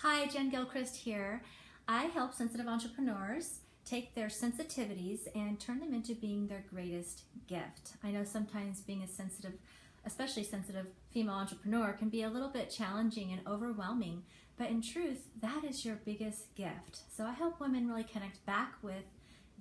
Hi, Jen Gilchrist here. I help sensitive entrepreneurs take their sensitivities and turn them into being their greatest gift. I know sometimes being a sensitive, especially sensitive female entrepreneur can be a little bit challenging and overwhelming, but in truth, that is your biggest gift. So I help women really connect back with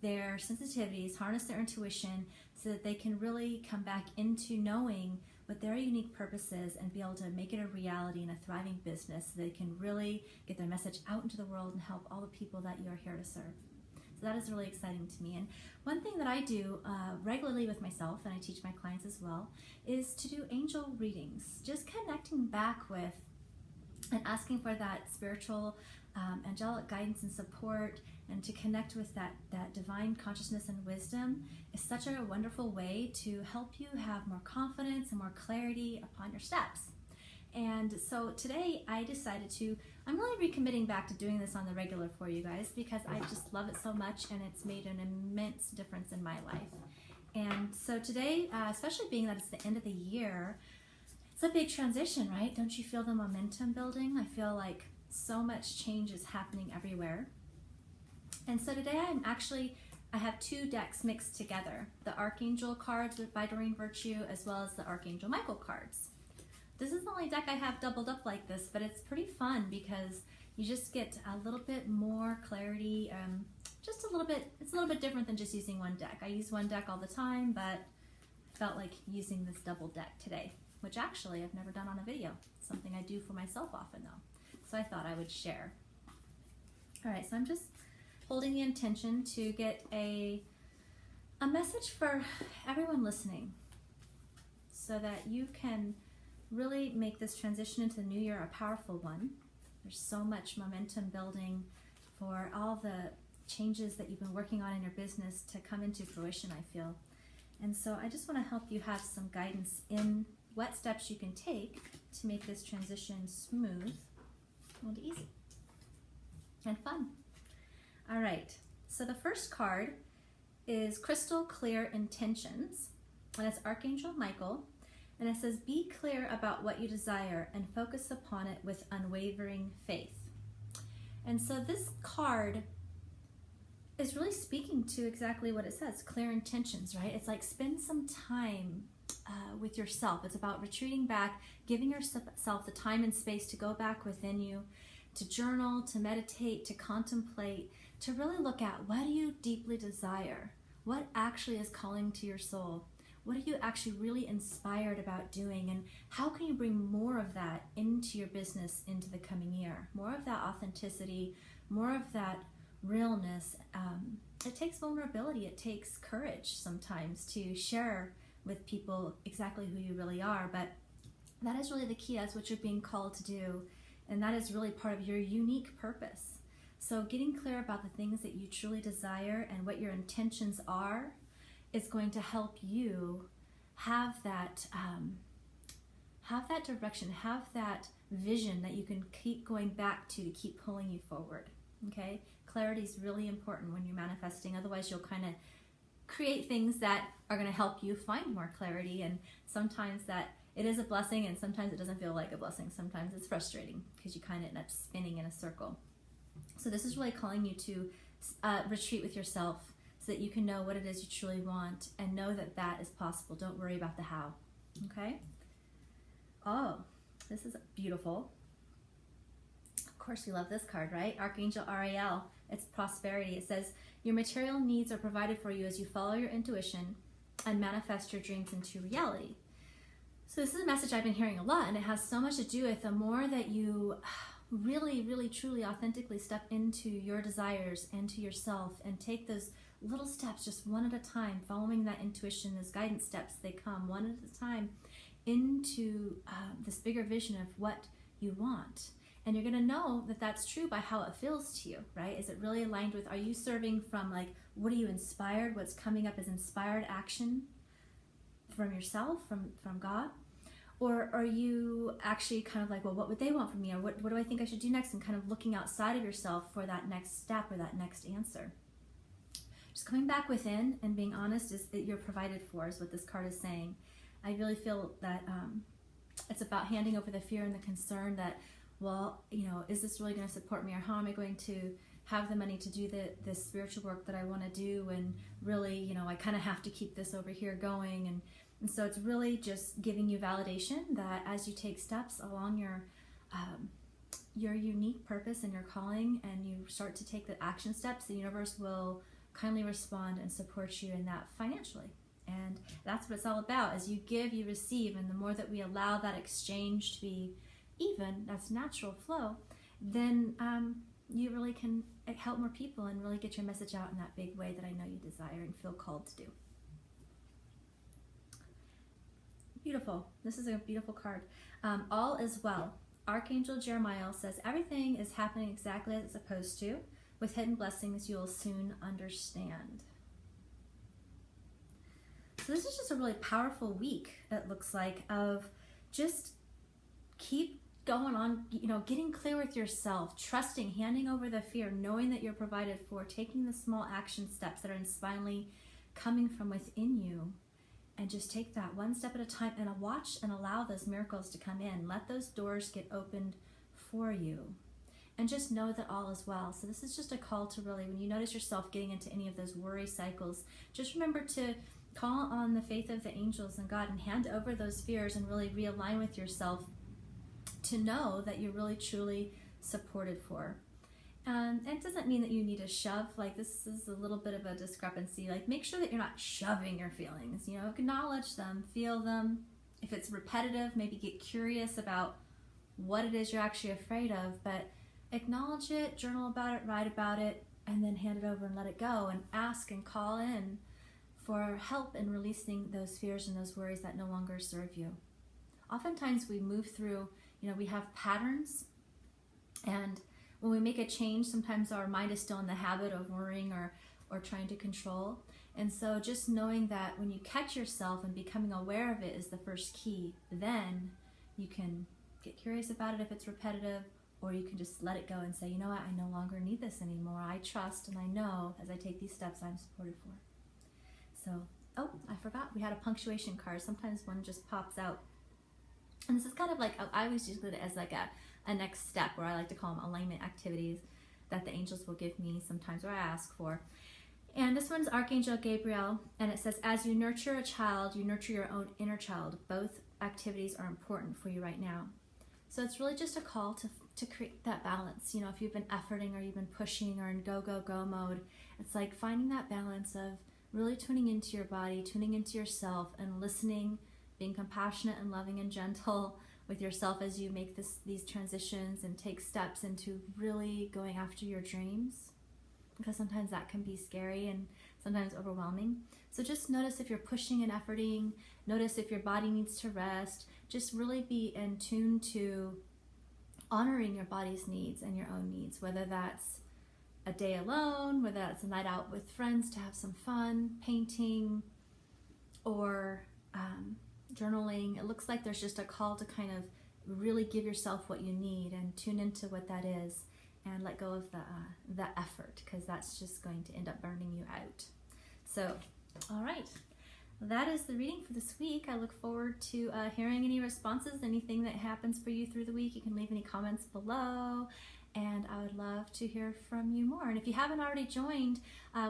their sensitivities, harness their intuition so that they can really come back into knowing what their unique purpose is and be able to make it a reality and a thriving business so they can really get their message out into the world and help all the people that you are here to serve. So that is really exciting to me. And one thing that I do regularly with myself, and I teach my clients as well, is to do angel readings, just connecting back with and asking for that spiritual angelic guidance and support, and to connect with that divine consciousness and wisdom is such a wonderful way to help you have more confidence and more clarity upon your steps. And so today I decided I'm really recommitting back to doing this on the regular for you guys because I just love it so much and it's made an immense difference in my life. And so today, especially being that it's the end of the year, it's a big transition, right? Don't you feel the momentum building? I feel like so much change is happening everywhere. And so today I have two decks mixed together, the Archangel cards by Doreen Virtue as well as the Archangel Michael cards. This is the only deck I have doubled up like this, but it's pretty fun because you just get a little bit more clarity, just a little bit, it's a little bit different than just using one deck. I use one deck all the time, but I felt like using this double deck today, which actually I've never done on a video. It's something I do for myself often though. So I thought I would share. All right, so I'm just holding the intention to get a message for everyone listening so that you can really make this transition into the new year a powerful one. There's so much momentum building for all the changes that you've been working on in your business to come into fruition, I feel. And so I just want to help you have some guidance in what steps you can take to make this transition smooth and easy and fun. All right, so the first card is Crystal Clear Intentions, and it's Archangel Michael, and it says, be clear about what you desire and focus upon it with unwavering faith. And so this card is really speaking to exactly what it says, clear intentions, right? It's like spend some time with yourself. It's about retreating back, giving yourself the time and space to go back within you, to journal, to meditate, to contemplate, to really look at what do you deeply desire? What actually is calling to your soul? What are you actually really inspired about doing? And how can you bring more of that into your business into the coming year? More of that authenticity, more of that realness. It takes vulnerability. It takes courage sometimes to share with people exactly who you really are. But that is really the key. That's what you're being called to do. And that is really part of your unique purpose. So getting clear about the things that you truly desire and what your intentions are is going to help you have that direction, have that vision that you can keep going back to keep pulling you forward. Okay, clarity is really important when you're manifesting. Otherwise, you'll kind of create things that are going to help you find more clarity. And sometimes that it is a blessing, and sometimes it doesn't feel like a blessing. Sometimes it's frustrating because you kind of end up spinning in a circle. So this is really calling you to retreat with yourself so that you can know what it is you truly want and know that that is possible. Don't worry about the how. Okay? Oh, this is beautiful. Of course, we love this card, right? Archangel Ariel. It's prosperity. It says, your material needs are provided for you as you follow your intuition and manifest your dreams into reality. So this is a message I've been hearing a lot, and it has so much to do with the more that you really, really, truly, authentically step into your desires and to yourself and take those little steps just one at a time, following that intuition, those guidance steps, they come one at a time into this bigger vision of what you want. And you're going to know that that's true by how it feels to you, right? Is it really aligned with, are you serving from like, what are you inspired? What's coming up as inspired action from yourself, from God? Or are you actually kind of like, well, what would they want from me? Or what do I think I should do next? And kind of looking outside of yourself for that next step or that next answer. Just coming back within and being honest is that you're provided for, is what this card is saying. I really feel that it's about handing over the fear and the concern that well, is this really going to support me, or how am I going to have the money to do the spiritual work that I want to do, and really, I kind of have to keep this over here going, and so it's really just giving you validation that as you take steps along your unique purpose and your calling, and you start to take the action steps, the universe will kindly respond and support you in that financially. And that's what it's all about. As you give, you receive, and the more that we allow that exchange to be even, that's natural flow, then you really can help more people and really get your message out in that big way that I know you desire and feel called to do. Beautiful. This is a beautiful card. All is well. Archangel Jeremiah says, everything is happening exactly as it's supposed to. With hidden blessings, you'll soon understand. So this is just a really powerful week, it looks like, of just keep going on, getting clear with yourself, trusting, handing over the fear, knowing that you're provided for, taking the small action steps that are inspiringly coming from within you, and just take that one step at a time and watch and allow those miracles to come in. Let those doors get opened for you, and just know that all is well. So this is just a call to really, when you notice yourself getting into any of those worry cycles, just remember to call on the faith of the angels and God and hand over those fears and really realign with yourself to know that you're really truly supported for. And it doesn't mean that you need to shove, like this is a little bit of a discrepancy. Like make sure that you're not shoving your feelings, acknowledge them, feel them. If it's repetitive, maybe get curious about what it is you're actually afraid of, but acknowledge it, journal about it, write about it, and then hand it over and let it go, and ask and call in for help in releasing those fears and those worries that no longer serve you. Oftentimes we move through, we have patterns, and when we make a change, sometimes our mind is still in the habit of worrying or trying to control. And so just knowing that when you catch yourself and becoming aware of it is the first key, then you can get curious about it if it's repetitive, or you can just let it go and say, you know what, I no longer need this anymore. I trust and I know as I take these steps I'm supported for. So, I forgot, we had a punctuation card. Sometimes one just pops out. And this is kind of like, I always use it as like a next step, or I like to call them alignment activities that the angels will give me sometimes, or I ask for. And this one's Archangel Gabriel, and it says, as you nurture a child, you nurture your own inner child. Both activities are important for you right now. So it's really just a call to create that balance. If you've been efforting, or you've been pushing, or in go, go, go mode, it's like finding that balance of really tuning into your body, tuning into yourself, and listening, being compassionate and loving and gentle with yourself as you make these transitions and take steps into really going after your dreams, because sometimes that can be scary and sometimes overwhelming. So just notice if you're pushing and efforting, notice if your body needs to rest, just really be in tune to honoring your body's needs and your own needs, whether that's a day alone, whether that's a night out with friends to have some fun, painting, or journaling. It looks like there's just a call to kind of really give yourself what you need and tune into what that is, and let go of the effort, because that's just going to end up burning you out. So, all right, that is the reading for this week. I look forward to hearing any responses, anything that happens for you through the week. You can leave any comments below, and I would love to hear from you more. And if you haven't already joined,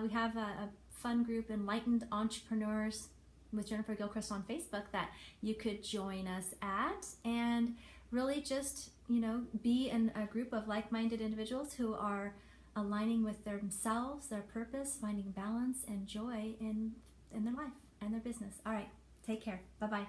we have a fun group, Enlightened Entrepreneurs with Jennifer Gilchrist on Facebook, that you could join us at, and really just, be in a group of like-minded individuals who are aligning with themselves, their purpose, finding balance and joy in their life and their business. All right, take care. Bye-bye.